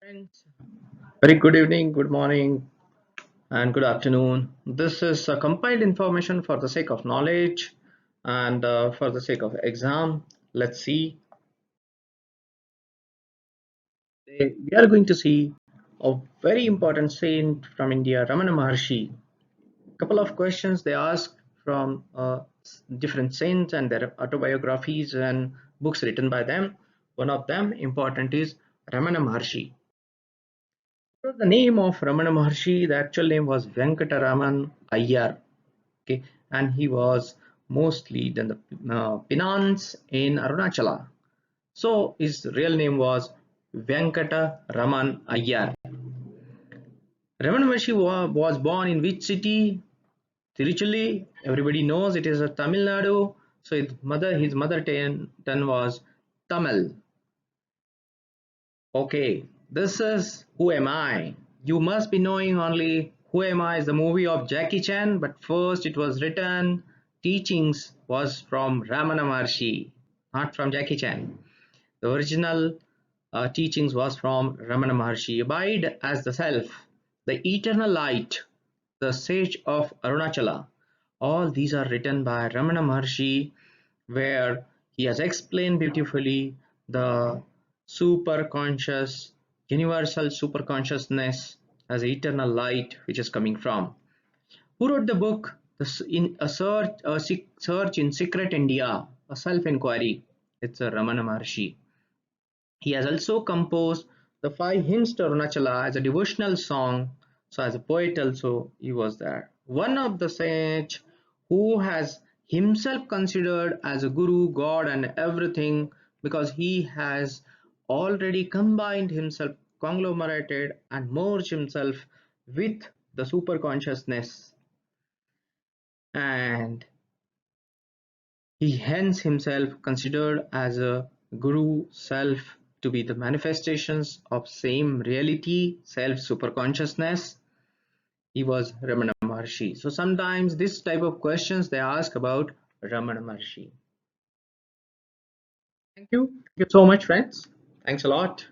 Friends, very good evening, good morning, and good afternoon. This is compiled information for the sake of knowledge and for the sake of exam. Let's see. We are going to see a very important saint from India, Ramana Maharshi. Couple of questions they ask from different saints and their autobiographies and books written by them. One of them important is Ramana Maharshi. So the name of Ramana Maharshi, the actual name was Venkataraman Iyer. Okay, and he was mostly done the penance in Arunachala. So his real name was Venkata Raman Iyer. Ramana Maharshi was born in which city? Tiruchilli. Everybody knows it is a Tamil Nadu. So his mother tongue was Tamil. Okay, this is Who Am I? You must be knowing only Who Am I is the movie of Jackie Chan, but first it was written, teachings was from Ramana Maharshi, not from Jackie Chan. The original teachings was from Ramana Maharshi. Abide as the self, the eternal light, the sage of Arunachala. All these are written by Ramana Maharshi, where he has explained beautifully the super conscious, universal super consciousness as eternal light which is coming from. Who wrote the book? In a search in secret India, a self-inquiry. It's a Ramana Maharshi. He has also composed the five hymns to Arunachala as a devotional song. So as a poet also he was there. One of the sage who has himself considered as a guru, god and everything, because he has already combined himself, conglomerated and merged himself with the super consciousness, and he hence himself considered as a guru self to be the manifestations of same reality, self superconsciousness. He was Ramana Maharshi. So sometimes this type of questions they ask about Ramana Maharshi. Thank you. Thank you so much, friends. Thanks a lot.